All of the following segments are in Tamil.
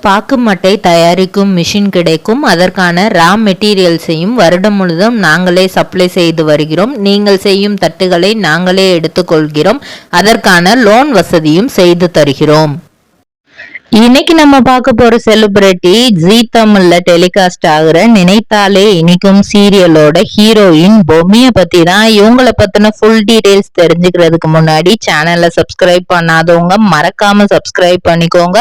பாக்கு மட்டை தயாரிக்கும் மிஷின் கிடைக்கும். அதற்கான ரா மெட்டீரியல்ஸையும் வருடம் முழுதும் நாங்களே சப்ளை செய்து வருகிறோம். நீங்கள் செய்யும் தட்டுகளை நாங்களே எடுத்துக்கொள்கிறோம். அதற்கான லோன் வசதியும் செய்து தருகிறோம். இன்னைக்கு நம்ம பார்க்க போற செலிபிரிட்டி ஜீ தமிழ்ல டெலிகாஸ்ட் ஆகுற நினைத்தாலே இனிக்கும் சீரியலோட ஹீரோயின் பொம்மிய பத்தி தான். இவங்கள பத்தின ஃபுல் டீடைல்ஸ் தெரிஞ்சுக்கிறதுக்கு முன்னாடி சேனலை சப்ஸ்கிரைப் பண்ணாதவங்க மறக்காம சப்ஸ்கிரைப் பண்ணிக்கோங்க.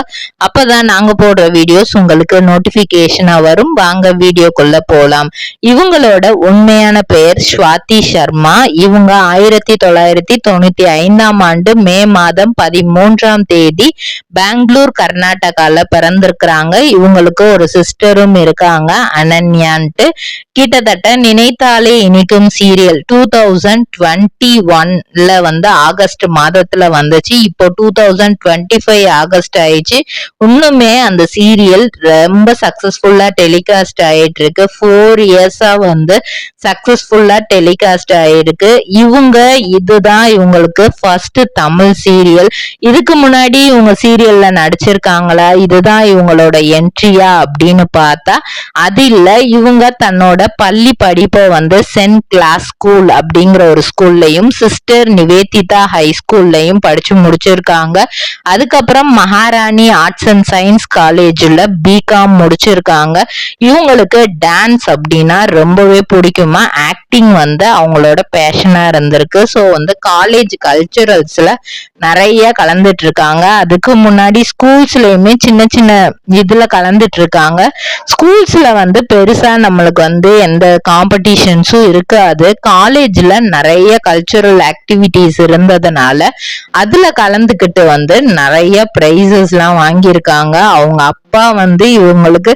அப்பதான் நாங்க போடுற வீடியோஸ் உங்களுக்கு நோட்டிபிகேஷனா வரும். வாங்க வீடியோக்குள்ள போலாம். இவங்களோட உண்மையான பெயர் ஸ்வாதி சர்மா. இவங்க 1995 மே மாதம் 13ஆம் தேதி பெங்களூர் கர்நாடகால பிறந்திருக்கிறாங்க. இவங்களுக்கு ஒரு சிஸ்டரும் இருக்காங்க, அனன்யான்ட்டு. கிட்டத்தட்ட நினைத்தாலே இனிக்கும் சீரியல் 2021 ஆகஸ்ட் மாதத்துல வந்துச்சு. இப்போ 2025 ஆகஸ்ட் ஆயிடுச்சு. இன்னுமே அந்த சீரியல் ரொம்ப சக்சஸ்ஃபுல்லா டெலிகாஸ்ட் ஆயிட்டு இருக்கு. 4 இயர்ஸா சக்சஸ்ஃபுல்லா டெலிகாஸ்ட் ஆயிருக்கு. இதுதான் இவங்களுக்கு ஃபர்ஸ்ட் தமிழ் சீரியல். இதுக்கு முன்னாடி இவங்க சீரியல்ல நடிச்சிருக்காங்களா, இதுதான் இவங்களோட என்ட்ரியா அப்படின்னு பார்த்தா அது இல்ல. இவங்க தன்னோட பள்ளி படிப்பை சென்ட் கிளாஸ் ஸ்கூல் அப்படிங்கிற ஒரு ஸ்கூல்லையும் சிஸ்டர் நிவேதிதா ஹை ஸ்கூல்லையும் படிச்சு முடிச்சிருக்காங்க. அதுக்கப்புறம் மகாராணி ஆர்ட்ஸ் அண்ட் சயின்ஸ் காலேஜ்ல பிகாம் முடிச்சிருக்காங்க. இவங்களுக்கு டான்ஸ் அப்படின்னா ரொம்பவே பிடிக்குமா. ஆக்டிங் அவங்களோட பேஷனா இருந்திருக்கு. ஸோ காலேஜ் கல்ச்சுரல்ஸ்ல நிறைய கலந்துட்டு இருக்காங்க. அதுக்கு முன்னாடி ஸ்கூல்ஸ்லயுமே சின்ன சின்ன இதுல கலந்துட்டு இருக்காங்க. ஸ்கூல்ஸ்ல பெருசா நம்மளுக்கு எந்த காம்படிஷன்ஸும் இருக்காது. காலேஜ்ல நிறைய கல்ச்சுரல் ஆக்டிவிட்டிஸ் இருந்ததுனால அதுல கலந்துக்கிட்டு நிறைய பிரைசஸ் எல்லாம் வாங்கியிருக்காங்க. அவங்க அப்பா இவங்களுக்கு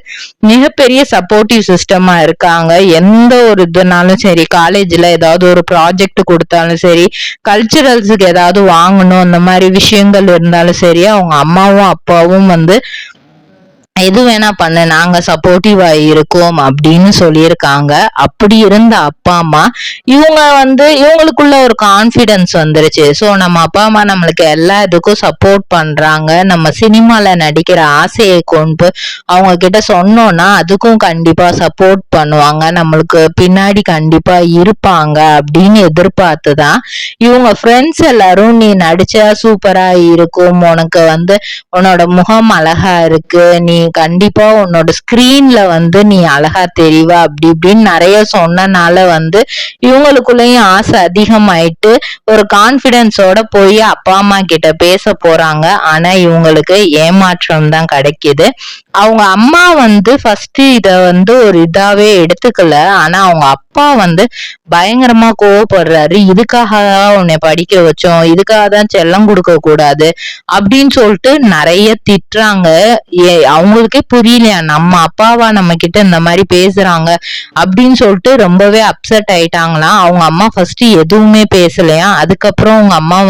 மிகப்பெரிய சப்போர்ட்டிவ் சிஸ்டமா இருக்காங்க. எந்த ஒரு இதுனாலும் சரி, காலேஜ்ல ஏதாவது ஒரு ப்ராஜெக்ட் கொடுத்தாலும் சரி, கல்ச்சுரல்ஸுக்கு ஏதாவது வாங்கணும் அந்த மாதிரி விஷயங்கள் இருந்தாலும் சரி, அவங்க அம்மாவும் அப்பாவும் எது வேணா பண்ண நாங்க சப்போர்ட்டிவா இருக்கோம் அப்படின்னு சொல்லியிருக்காங்க. அப்படி இருந்த அப்பா அம்மா இவங்களுக்குள்ள ஒரு கான்பிடன்ஸ் வந்துருச்சு. ஸோ நம்ம அப்பா அம்மா நம்மளுக்கு எல்லா இதுக்கும் சப்போர்ட் பண்றாங்க. நம்ம சினிமால நடிக்கிற ஆசையை கொண்டு அவங்க கிட்ட சொன்னோம்னா அதுக்கும் கண்டிப்பா சப்போர்ட் பண்ணுவாங்க, நம்மளுக்கு பின்னாடி கண்டிப்பா இருப்பாங்க அப்படின்னு எதிர்பார்த்துதான் இவங்க ஃப்ரெண்ட்ஸ் எல்லாரும் நீ நடிச்சா சூப்பரா இருக்கும், உனக்கு உன்னோட முகம் அழகா இருக்கு, நீ கண்டிப்பா உன்னோட ஸ்கிரீன்ல நீ அழகா தெரிவ அப்படி இப்படின்னு நிறைய சொன்னனால இவங்களுக்குள்ளயும் ஆசை அதிகமாயிட்டு ஒரு கான்பிடன்ஸோட போய் அப்பா அம்மா கிட்ட பேச போறாங்க. ஆனா இவங்களுக்கு ஏமாற்றம் தான் கிடைக்குது. அவங்க அம்மா ஃபர்ஸ்ட் இத ஒரு இதாவே எடுத்துக்கல. ஆனா அவங்க அப்பா பயங்கரமா கோவப்படுறாரு. இதுக்காக உன்னை படிக்க வச்சோம், இதுக்காக தான் செல்லம் கொடுக்க கூடாது அப்படின்னு சொல்லிட்டு நிறைய திட்டுறாங்க. அவங்களுக்கே புரியலையா நம்ம அப்பாவா நம்ம கிட்ட இந்த மாதிரி பேசுறாங்க அப்படின்னு சொல்லிட்டு ரொம்பவே அப்செட் ஆயிட்டாங்களாம். அவங்க அம்மா ஃபர்ஸ்ட் எதுவுமே பேசலையா. அதுக்கப்புறம் அவங்க அம்மா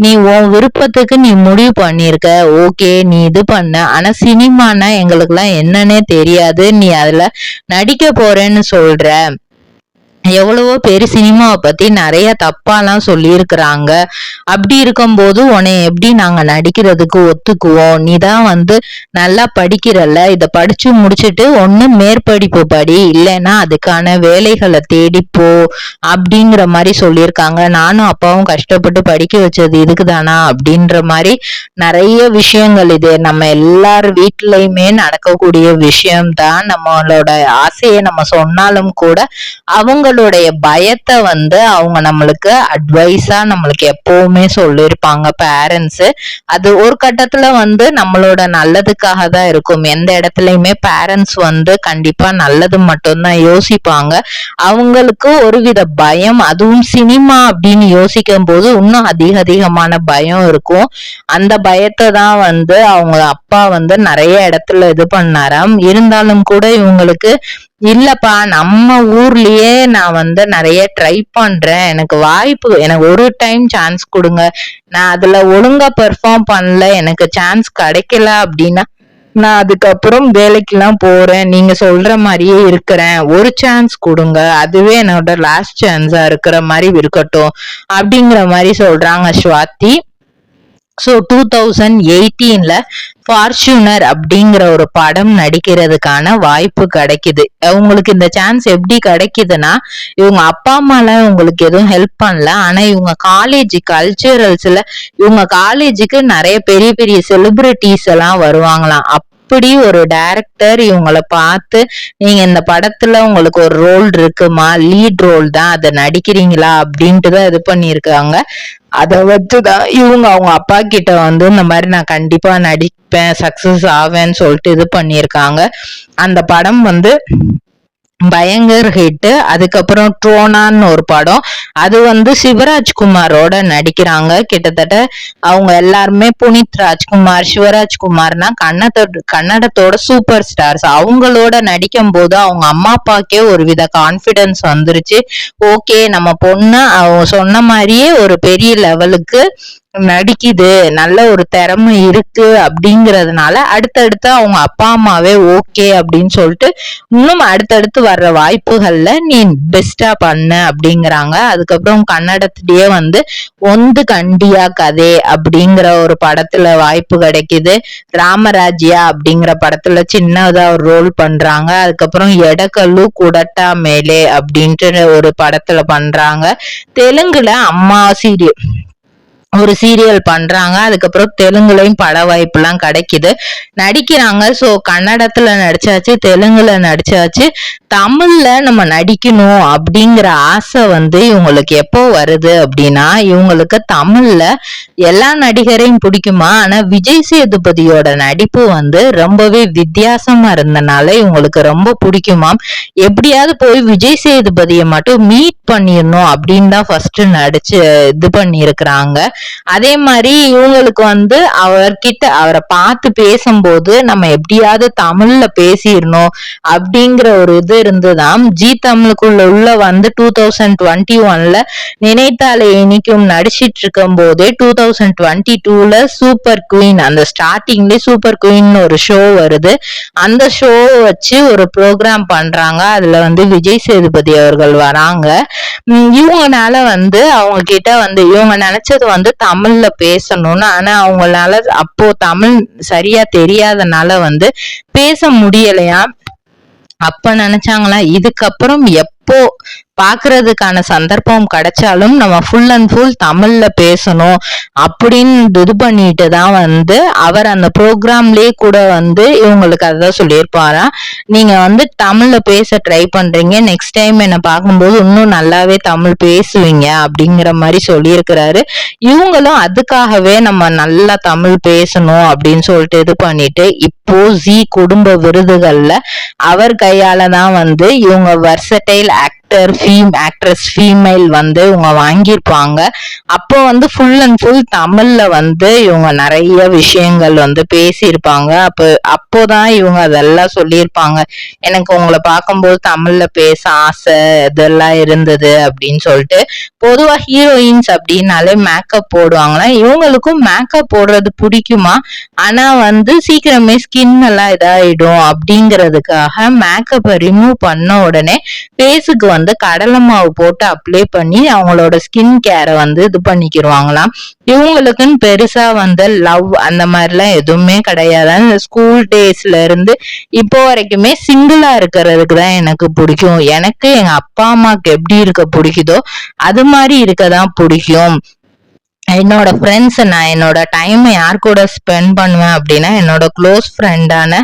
நீ உன் விருப்பத்துக்கு நீ முடிவு பண்ணிருக்க, ஓகே நீ இது பண்ண, ஆனா சினிமானா எங்களுக்கு எல்லாம் என்னன்னே தெரியாது, நீ அதுல நடிக்க போறேன்னு சொல்ற, எவ்வளவோ பேர் சினிமாவை பத்தி நிறைய தப்பாலாம் சொல்லியிருக்கிறாங்க. அப்படி இருக்கும்போது உன்னை எப்படி நாங்க நடிக்கிறதுக்கு ஒத்துக்குவோம்? நீதான் நல்லா படிக்கிறல்ல, இத படிச்சு முடிச்சுட்டு ஒண்ணு மேற்படிப்பு படி, இல்லைன்னா அதுக்கான வேலைகளை தேடிப்போ அப்படிங்கிற மாதிரி சொல்லியிருக்காங்க. நானும் அப்பாவும் கஷ்டப்பட்டு படிக்க வச்சது இதுக்குதானா அப்படின்ற மாதிரி நிறைய விஷயங்கள் இது நம்ம எல்லார் வீட்லயுமே நடக்கக்கூடிய விஷயம்தான். நம்மளோட ஆசையை நம்ம சொன்னாலும் கூட அவங்களுடைய பயத்தை அவங்க நம்மளுக்கு அட்வைஸா நம்மளுக்கு எப்பவுமே சொல்லியிருப்பாங்க பேரண்ட்ஸ். அது ஒரு கட்டத்துல நம்மளோட நல்லதுக்காக தான் இருக்கும். எந்த இடத்துலயுமே பேரண்ட்ஸ் கண்டிப்பா நல்லது மட்டும்தான் யோசிப்பாங்க. அவங்களுக்கு ஒருவித பயம், அதுவும் சினிமா அப்படின்னு யோசிக்கும் போது இன்னும் அதிகமான பயம் இருக்கும். அந்த பயத்தை தான் அவங்க அப்பா நிறைய இடத்துல இது பண்ணாராம். இருந்தாலும் கூட இவங்களுக்கு இல்லப்பா நம்ம ஊர்லயே நான் நிறைய ட்ரை பண்றேன், எனக்கு வாய்ப்பு, எனக்கு ஒரு டைம் சான்ஸ் கொடுங்க, நான் அதுல ஒழுங்கா பெர்ஃபார்ம் பண்ணல, எனக்கு சான்ஸ் கிடைக்கல அப்படின்னா நான் அதுக்கப்புறம் வேலைக்கெல்லாம் போறேன், நீங்க சொல்ற மாதிரியே இருக்கிறேன், ஒரு சான்ஸ் கொடுங்க, அதுவே என்னோட லாஸ்ட் சான்ஸா இருக்கிற மாதிரி இருக்கட்டும் அப்படிங்கிற மாதிரி சொல்றாங்க ஸ்வாதி. ஸோ 2018ல ஃபார்ச்சூனர் அப்படிங்கிற ஒரு படம் நடிக்கிறதுக்கான வாய்ப்பு கிடைக்குது. உங்களுக்கு இந்த சான்ஸ் எப்படி கிடைக்குதுன்னா, இவங்க அப்பா அம்மாலாம் இவங்களுக்கு எதுவும் ஹெல்ப் பண்ணல. ஆனா இவங்க காலேஜ் கல்ச்சுரல்ஸ்ல இவங்க காலேஜுக்கு நிறைய பெரிய பெரிய செலிபிரிட்டிஸ் எல்லாம் வருவாங்களாம். அப்படி ஒரு டைரக்டர் இவங்கள பார்த்து, நீங்க இந்த படத்துல உங்களுக்கு ஒரு ரோல் இருக்குமா, லீட் ரோல் தான், அதை நடிக்கிறீங்களா அப்படின்ட்டு தான் இது பண்ணியிருக்காங்க. அதை வச்சுதான் இவங்க அவங்க அப்பா கிட்ட வந்து இந்த மாதிரி நான் கண்டிப்பா நடிப்பேன், சக்சஸ் ஆவேன்னு சொல்லிட்டு இது பண்ணியிருக்காங்க. அந்த படம் வந்து பயங்கர ஹிட். அதுக்கப்புறம் ட்ரோனான்னு ஒரு படம், அது வந்து சிவராஜ்குமாரோட நடிக்கிறாங்க. கிட்டத்தட்ட அவங்க எல்லாருமே புனித் ராஜ்குமார், சிவராஜ்குமார்னா கன்னடத்தோட சூப்பர் ஸ்டார்ஸ். அவங்களோட நடிக்கும் போது அவங்க அம்மா அப்பாக்கே ஒரு வித கான்பிடன்ஸ் வந்துருச்சு. ஓகே, நம்ம பொண்ணு அவங்க சொன்ன மாதிரியே ஒரு பெரிய லெவலுக்கு நடிக்குது, நல்ல ஒரு திறமை இருக்கு அப்படிங்கறதுனால அடுத்தடுத்து அவங்க அப்பா அம்மாவே ஓகே அப்படின்னு சொல்லிட்டு இன்னும் அடுத்தடுத்து வர்ற வாய்ப்புகள்ல நீ பெஸ்டா பண்ண அப்படிங்கிறாங்க. அதுக்கப்புறம் கன்னடத்திலேயே வந்து ஒந்து கண்டியா கதை அப்படிங்கிற ஒரு படத்துல வாய்ப்பு கிடைக்குது. ராமராஜ்யா அப்படிங்கிற படத்துல சின்னதா ஒரு ரோல் பண்றாங்க. அதுக்கப்புறம் எடக்கல்லு குடட்டா மேலே அப்படின்ட்டு ஒரு படத்துல பண்றாங்க. தெலுங்குல அம்மா ஒரு சீரியல் பண்றாங்க. அதுக்கப்புறம் தெலுங்குலயும் பட வாய்ப்பு எல்லாம் கிடைக்குது, நடிக்கிறாங்க. சோ கன்னடத்துல நடிச்சாச்சு, தெலுங்குல நடிச்சாச்சு, தமிழ்ல நம்ம நடிக்கணும் அப்படிங்கிற ஆசை வந்து இவங்களுக்கு எப்போ வருது அப்படின்னா, இவங்களுக்கு தமிழ்ல எல்லா நடிகரையும் பிடிக்குமா, ஆனா விஜய் சேதுபதியோட நடிப்பு வந்து ரொம்பவே வித்தியாசமா இருந்தனால இவங்களுக்கு ரொம்ப பிடிக்குமாம். எப்படியாவது போய் விஜய் சேதுபதியை மட்டும் மீட் பண்ணிடணும் அப்படின்னு தான் ஃபர்ஸ்ட் நடிச்சு இது பண்ணி இருக்கிறாங்க. அதே மாதிரி இவங்களுக்கு வந்து அவரை பார்த்து பேசும்போது நம்ம எப்படியாவது தமிழ்ல பேசிடணும் அப்படிங்கிற ஒரு இது இருந்துதான். ஜி தமிழுக்குள்ள உள்ள வந்து 2021ல நினைத்தாலே இனிக்கும் நடிச்சிட்டு இருக்கும் போதே 2022ல சூப்பர் குயின், அந்த ஸ்டார்டிங்ல சூப்பர் குயின் ஒரு ஷோ வருது. அந்த ஷோ வச்சு ஒரு ப்ரோக்ராம் பண்றாங்க. அதுல வந்து விஜய் சேதுபதி அவர்கள் வராங்க. இவங்கனால வந்து அவங்க கிட்ட வந்து இவங்க நினைச்சது வந்து தமிழ்ல பேசணும்னு, ஆனா அவங்களால அப்போ தமிழ் சரியா தெரியாதனால வந்து பேச முடியலையா. அப்ப நினைச்சாங்களா, இதுக்கப்புறம் எப்போ பாக்குறதுக்கான சந்தர்ப்பம் கிடைச்சாலும் நம்ம ஃபுல் அண்ட் ஃபுல் தமிழ்ல பேசணும் அப்படின்னு இது பண்ணிட்டு தான் வந்து அவர் அந்த ப்ரோக்ராம்லயே கூட வந்து இவங்களுக்கு அதான் சொல்லியிருப்பாரா, நீங்க வந்து தமிழ்ல பேச ட்ரை பண்றீங்க, நெக்ஸ்ட் டைம் என்ன பார்க்கும்போது இன்னும் நல்லாவே தமிழ் பேசுவீங்க அப்படிங்கிற மாதிரி சொல்லியிருக்கிறாரு. இவங்களும் அதுக்காகவே நம்ம நல்லா தமிழ் பேசணும் அப்படின்னு சொல்லிட்டு இது பண்ணிட்டு இப்போ ஜி குடும்ப விருதுகள்ல அவர் கையால தான் வந்து இவங்க வெர்சடைல் ஆக்ட்ரஸ் ஃபீமேல் வந்து இவங்க வாங்கியிருப்பாங்க. அப்போ வந்து ஃபுல் அண்ட் ஃபுல் தமிழ்ல வந்து இவங்க நிறைய விஷயங்கள் வந்து பேசியிருப்பாங்க. அப்போதான் இவங்க அதெல்லாம் சொல்லியிருப்பாங்க, எனக்கு உங்களை பார்க்கும்போது தமிழ்ல பேச ஆசை இதெல்லாம் இருந்தது அப்படின்னு சொல்லிட்டு. பொதுவா ஹீரோயின்ஸ் அப்படின்னாலே மேக்கப் போடுவாங்களா, இவங்களுக்கும் மேக்கப் போடுறது பிடிக்குமா, ஆனா வந்து சீக்கிரமே ஸ்கின் எல்லாம் இதாயிடும் அப்படிங்கிறதுக்காக மேக்கப்பை ரிமூவ் பண்ண உடனே ஃபேஸுக்கு வந்து கடலை மாவு போட்டு அப்ளை பண்ணி அவங்களோட ஸ்கின் கேரை வந்து இது பண்ணிக்கிருவாங்களாம். இவங்களுக்குன்னு பெருசா வந்து லவ் அந்த மாதிரிலாம் எதுவுமே கிடையாது. ஸ்கூல் டேஸ்ல இருந்து இப்போ வரைக்குமே சிங்கிளா இருக்கிறதுக்கு தான் எனக்கு பிடிக்கும், எனக்கு எங்க அப்பா அம்மாக்கு எப்படி இருக்க பிடிக்குதோ அது மாதிரி இருக்கதான் பிடிக்கும். என்னோட ஃப்ரெண்ட்ஸ், நான் என்னோட டைம் யார் கூட ஸ்பெண்ட் பண்ணுவேன் அப்படின்னா என்னோட க்ளோஸ் ஃப்ரெண்டான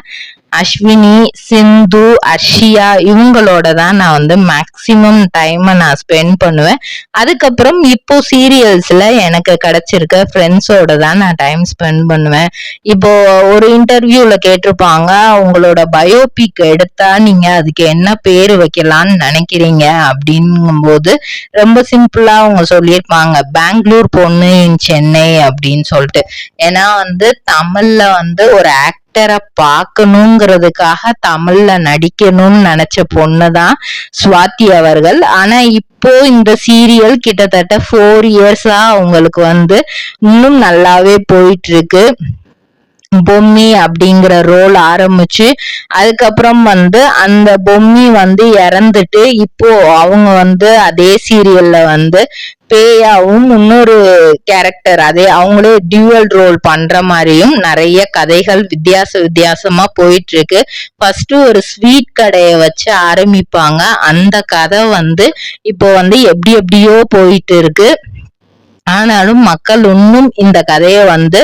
அஸ்வினி, சிந்து, அர்ஷியா இவங்களோட தான் நான் வந்து மேக்சிமம் டைமை நான் ஸ்பெண்ட் பண்ணுவேன். அதுக்கப்புறம் இப்போ சீரியல்ஸ்ல எனக்கு கிடைச்சிருக்க ஃப்ரெண்ட்ஸோட தான் நான் டைம் ஸ்பெண்ட் பண்ணுவேன். இப்போ ஒரு இன்டர்வியூல கேட்டிருப்பாங்க, உங்களோட பயோபிக் எடுத்தா நீங்க அதுக்கு என்ன பேரு வைக்கலாம்னு நினைக்கிறீங்க அப்படிங்கும்போது ரொம்ப சிம்பிளா அவங்க சொல்லியிருப்பாங்க, பெங்களூர் பொண்ணு இன் சென்னை அப்படின்னு சொல்லிட்டு. ஏன்னா வந்து தமிழ்ல வந்து ஒரு ஆக்டரை பார்க்கணுங்கிறதுக்காக தமிழ்ல நடிக்கணும்னு நினைச்ச பொண்ணுதான் ஸ்வாதி அவர்கள். ஆனா இப்போ இந்த சீரியல் கிட்டத்தட்ட 4 இயர்ஸா அவங்களுக்கு வந்து இன்னும் நல்லாவே போயிட்டு இருக்கு. பொம்மி அப்படிங்கிற ரோல் ஆரம்பிச்சு அதுக்கப்புறம் வந்து அந்த பொம்மி வந்து இறந்துட்டு இப்போ அவங்க வந்து அதே சீரியல்ல வந்து பேயாவும் இன்னொரு கேரக்டர் அதே அவங்களே டியூவல் ரோல் பண்ற மாதிரியும் நிறைய கதைகள் வித்தியாசமா போயிட்டு இருக்கு. ஃபர்ஸ்ட் ஒரு ஸ்வீட் கடையை வச்சு ஆரம்பிப்பாங்க. அந்த கதை வந்து இப்போ வந்து எப்படியோ போயிட்டு இருக்கு. ஆனாலும் மக்கள் இன்னும் இந்த கதையை வந்து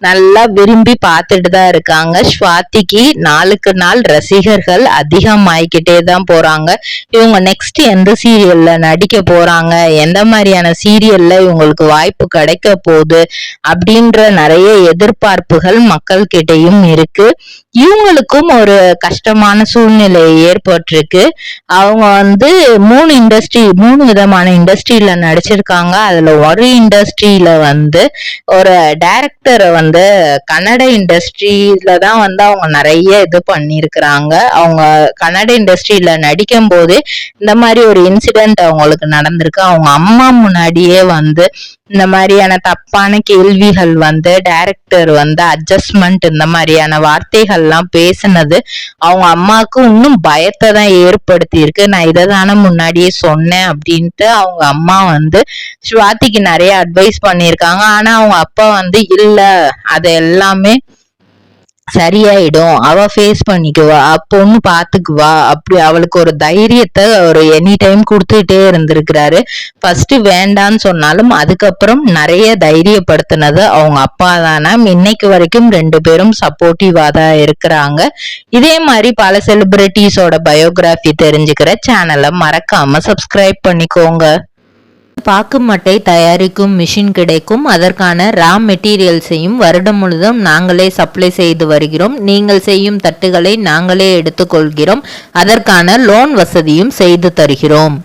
நல்லா விரும்பி பார்த்துட்டு தான் இருக்காங்க. ஸ்வாதிக்கு நாளுக்கு நாள் ரசிகர்கள் அதிகமாயிக்கிட்டே தான் போறாங்க. இவங்க நெக்ஸ்ட் எந்த சீரியல்ல நடிக்க போறாங்க, எந்த மாதிரியான சீரியல்ல இவங்களுக்கு வாய்ப்பு கிடைக்க போகுது அப்படின்ற நிறைய எதிர்பார்ப்புகள் மக்கள் கிட்டையும் இருக்கு. இவங்களுக்கும் ஒரு கஷ்டமான சூழ்நிலை ஏற்பட்டிருக்கு. அவங்க வந்து மூணு விதமான இண்டஸ்ட்ரியில நடிச்சிருக்காங்க. அதுல ஒரு இண்டஸ்ட்ரியில வந்து ஒரு டைரக்டரை வந்து கன்னட இண்டஸ்ட்ரியில தான் வந்து அவங்க நிறைய இது பண்ணிருக்கிறாங்க. அவங்க கன்னட இண்டஸ்ட்ரியில நடிக்கும் போது இந்த மாதிரி ஒரு இன்சிடென்ட் அவங்களுக்கு நடந்திருக்கு. அவங்க அம்மா முன்னாடியே வந்து இந்த மாதிரியான தப்பான கேள்விகள் வந்து டைரக்டர் வந்து அட்ஜஸ்ட்மெண்ட் இந்த மாதிரியான வார்த்தைகள் எல்லாம் பேசினது அவங்க அம்மாவுக்கு இன்னும் பயத்தை தான் ஏற்படுத்தி இருக்கு. நான் இதை தானே முன்னாடியே சொன்னேன் அப்படின்ட்டு அவங்க அம்மா வந்து ஸ்வாதிக்கு நிறைய அட்வைஸ் பண்ணியிருக்காங்க. ஆனா அவங்க அப்பா வந்து இல்ல அது எல்லாமே சரியாயிடும், அவ ஃபேஸ் பண்ணிக்குவா, அப்பொண்ணு பாத்துக்குவா, அப்படி அவளுக்கு ஒரு தைரியத்தை ஒரு எனி டைம் கொடுத்துட்டே இருந்திருக்கிறாரு. ஃபர்ஸ்ட் வேண்டான்னு சொன்னாலும் அதுக்கப்புறம் நிறைய தைரியப்படுத்தினது அவங்க அப்பா தானே. இன்னைக்கு வரைக்கும் 2 பேரும் சப்போர்ட்டிவா தான் இருக்கிறாங்க. இதே மாதிரி பல செலிபிரிட்டிஸோட பயோகிராஃபி தெரிஞ்சுக்கிற சேனலை மறக்காம சப்ஸ்கிரைப் பண்ணிக்கோங்க. பாக்கு மட்டை தயாரிக்கும் மிஷின் கிடைக்கும். அதற்கான ரா மெட்டீரியல்ஸையும் வருடம் முழுதும் நாங்களே சப்ளை செய்து வருகிறோம். நீங்கள் செய்யும் தட்டுகளை நாங்களே எடுத்துக்கொள்கிறோம். அதற்கான லோன் வசதியும் செய்து தருகிறோம்.